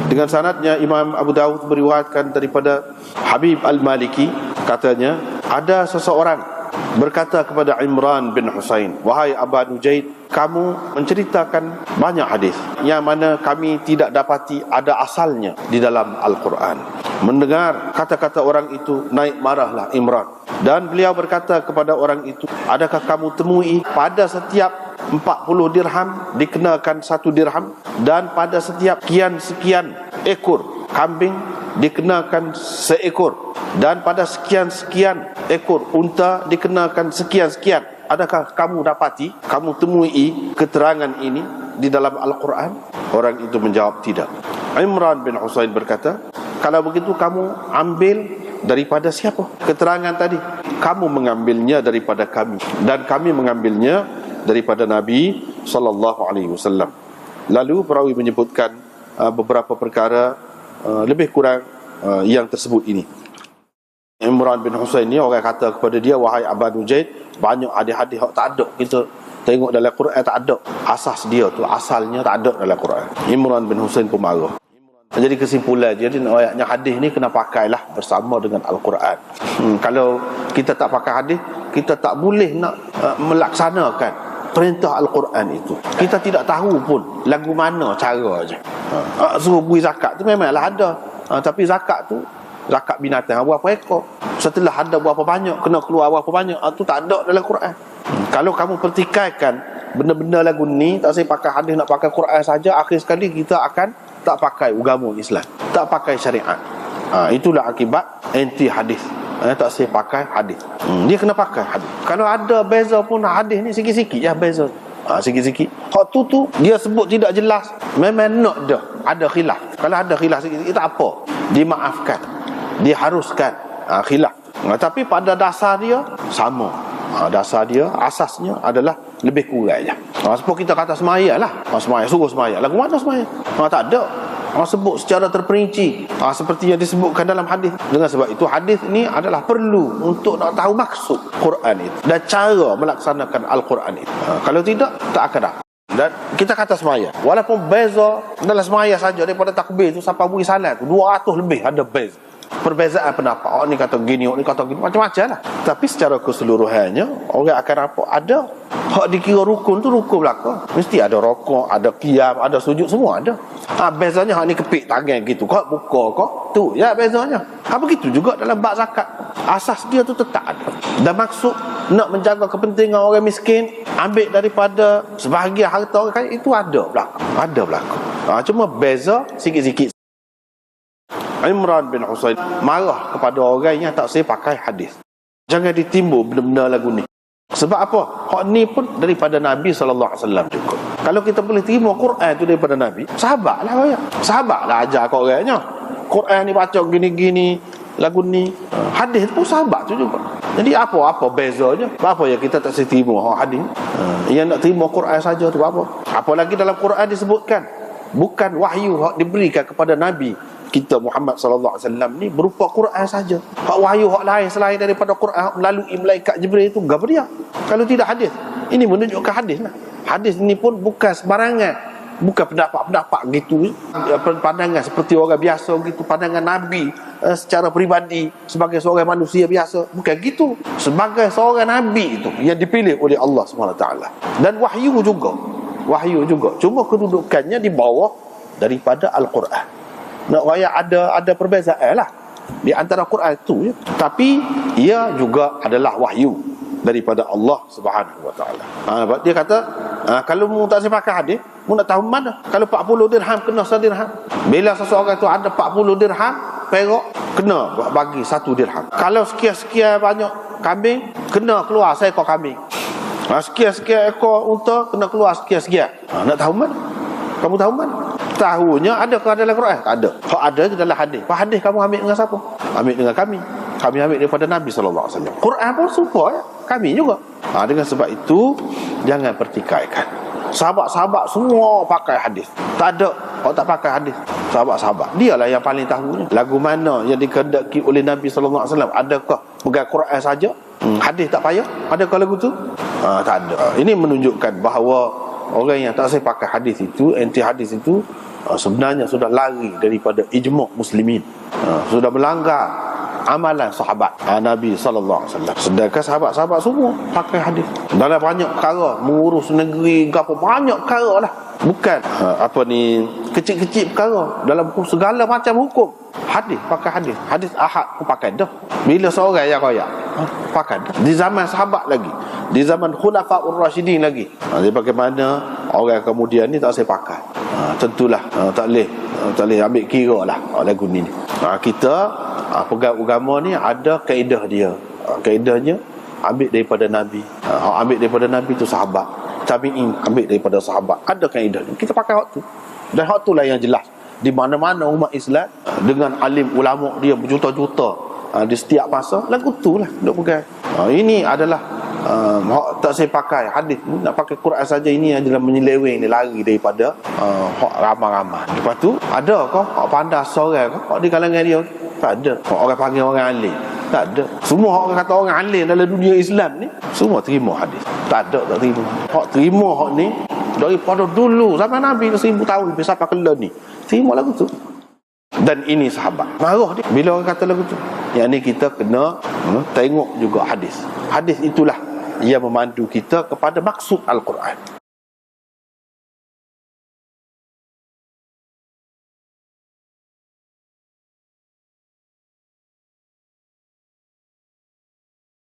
Dengan sanadnya Imam Abu Dawud meriwayatkan daripada Habib Al-Maliki, katanya ada seseorang berkata kepada Imran bin Husain, "Wahai Aba Nujaid, kamu menceritakan banyak hadis yang mana kami tidak dapati ada asalnya di dalam Al-Quran." Mendengar kata-kata orang itu, naik marahlah Imran, dan beliau berkata kepada orang itu, "Adakah kamu temui pada setiap 40 dirham dikenakan 1 dirham, dan pada setiap sekian ekor kambing dikenakan seekor, dan pada sekian ekor unta dikenakan sekian? Adakah kamu dapati, kamu temui keterangan ini di dalam Al-Quran?" Orang itu menjawab, tidak. Imran bin Husain berkata, "Kalau begitu kamu ambil daripada siapa keterangan tadi?" "Kamu mengambilnya daripada kami, dan kami mengambilnya daripada Nabi SAW." Lalu perawi menyebutkan beberapa perkara lebih kurang yang tersebut ini. Imran bin Husain ni orang kata kepada dia, "Wahai Aba Nujaid, banyak hadis-hadis yang tak ada kita tengok dalam Quran, tak ada asas dia tu, asalnya tak ada dalam Quran." Imran bin Husain pun marah. Jadi kesimpulan dia, ayatnya hadis ni kena pakailah bersama dengan Al-Quran. Kalau kita tak pakai hadis, kita tak boleh nak melaksanakan perintah Al-Quran itu. Kita tidak tahu pun lagu mana cara je. Suruh beri zakat tu memanglah ada, tapi zakat tu zakat binatang berapa ekor, setelah ada berapa banyak, kena keluar berapa banyak, tu tak ada dalam Quran. Kalau kamu pertikaikan benda-benda lagu ni, tak saya pakai hadis, nak pakai Quran saja, akhir sekali kita akan tak pakai agama Islam, tak pakai syariat. Itulah akibat anti hadis. Tak saya pakai hadis. Dia kena pakai hadis. Kalau ada beza pun hadis ni sikit-sikit ya beza. Sikit-sikit. Hak tu dia sebut tidak jelas, memang nak dah ada khilaf. Kalau ada khilaf sikit-sikit tak apa, dimaafkan, diharuskan khilaf. Tapi pada dasar dia sama. Dasar dia, asasnya adalah lebih kurang je. Sebab kita kata semaya lah, semaya, suruh semaya. Lagu mana semaya? Tak ada. Sebut secara terperinci, seperti yang disebutkan dalam hadis. Dengan sebab itu hadis ni adalah perlu untuk nak tahu maksud Quran itu dan cara melaksanakan Al-Quran itu. Kalau tidak, tak akan dapat. Dan kita kata semaya, walaupun beza dalam semaya saja, daripada takbir tu sampai beri salat tu 200 lebih ada beza, perbezaan pendapat. Ni kata gini, ni kata gini, macam-macam lah. Tapi secara keseluruhannya orang akan apa? Ada hak dikira rukun tu rukun belaka. Mesti ada rokok, ada qiyam, ada sujud, semua ada. Bezanya hak ni kepik tangan gitu, kau buka kau tu ya bezanya. Begitu juga dalam bab zakat. Asas dia tu tetap ada. Dan maksud nak menjaga kepentingan orang miskin, ambil daripada sebahagian harta orang kaya, itu ada belaka. Ada belaka. Cuma beza sikit-sikit. Imran bin Husain marah kepada orang yang tak saya pakai hadis. Jangan ditimbul benda-benda lagu ni. Sebab apa? Hak ni pun daripada Nabi SAW juga. Kalau kita boleh terima Quran tu daripada Nabi, sahabatlah orang. Sahabatlah ajar kat orangnya. Quran ni baca gini-gini, lagu ni. Hadis pun sahabat tu juga. Jadi apa bezanya? Apa yang kita tak terima hadis? Yang nak terima Quran saja tu apa? Apalagi dalam Quran disebutkan bukan wahyu hak diberikan kepada Nabi kita Muhammad sallallahu alaihi wasallam ni berupa Quran saja. Hak wahyu hak lain selain daripada Quran melalui malaikat Jibril itu gapo dia? Kalau tidak hadis. Ini menunjukkan hadis lah. Hadis ini pun bukan sembarangan. Bukan pendapat-pendapat gitu, pandangan seperti orang biasa gitu, pandangan Nabi secara peribadi sebagai seorang manusia biasa, bukan gitu. Sebagai seorang Nabi itu yang dipilih oleh Allah SWT. Dan wahyu juga. Cuma kedudukannya di bawah daripada Al-Quran. Nak raya ada perbezaan lah di antara Quran itu, tapi ia juga adalah wahyu daripada Allah Subhanahu Wa Taala. Dia kata, kalau mu tak pakai hadis, mu nak tahu mana? Kalau 40 dirham kena 1 dirham. Bila seseorang tu ada 40 dirham perak, kena bagi 1 dirham. Kalau sekian-sekian banyak kambing, kena keluar seekor kambing. Sekian-sekian ekor unta, kena keluar sekian-sekian. Nak tahu mana? Kamu tahu mana? Tahunya ada ke dalam Quran? Tak ada. Hak ada je dalam hadis. Pak hadis kamu ambil dengan siapa? Ambil dengan kami. Kami ambil daripada Nabi SAW. Quran pun serupa ya? Kami juga. Dengan sebab itu jangan pertikaikan. Sahabat-sahabat semua pakai hadis. Tak ada orang tak pakai hadis. Sahabat-sahabat dialah yang paling tahunya. Lagu mana yang dikehendaki oleh Nabi SAW? Adakah bukan Quran saja? Hadis tak payah? Adakah lagu tu? Tak ada. Ini menunjukkan bahawa orang yang tak saya pakai hadis itu, anti hadis itu, sebenarnya sudah lari daripada ijma' muslimin, sudah melanggar amalan sahabat Nabi sallallahu alaihi wasallam. Sedangkan sahabat-sahabat semua pakai hadis dalam banyak perkara, mengurus negeri apa, banyak perkara lah. Bukan kecil-kecil perkara, dalam hukum segala macam hukum hadis, pakai hadis. Hadis ahad pun pakai dah. Bila seorang yang royak, pakai dah. Di zaman sahabat lagi, di zaman khulafaur rasyidin lagi. Jadi bagaimana orang kemudian ni tak saya pakai. Tentulah tak boleh ambil kira lah lagu ni. Kita pegang agama ni ada kaedah dia. Kaedahnya ambil daripada Nabi. Ambil daripada Nabi tu sahabat, tabi'in ambil daripada sahabat. Ada kaedah ni. Kita pakai hak tu. Dan hak tu lah yang jelas. Di mana-mana umat Islam dengan alim ulama dia berjuta-juta di setiap masa, lagu tu lah duk pegang. Ini adalah tak saya pakai hadis, nak pakai Quran saja, ini adalah menyeleweng, lari daripada hak ramai-ramai. Lepas tu ada kau hak pandai seorang kau di kalangan dia? Tak ada. Orang panggil orang alim, tak ada. Semua orang kata orang alim dalam dunia Islam ni semua terima hadis. Tak ada tak terima. Hak terima hak ni daripada dulu zaman Nabi 1000 tahun lebih sampai ke ni terima lagu tu. Dan ini sahabat marah dia bila orang kata lagu tu. Yang ni kita kena tengok juga hadis. Hadis itulah yang memandu kita kepada maksud Al-Quran.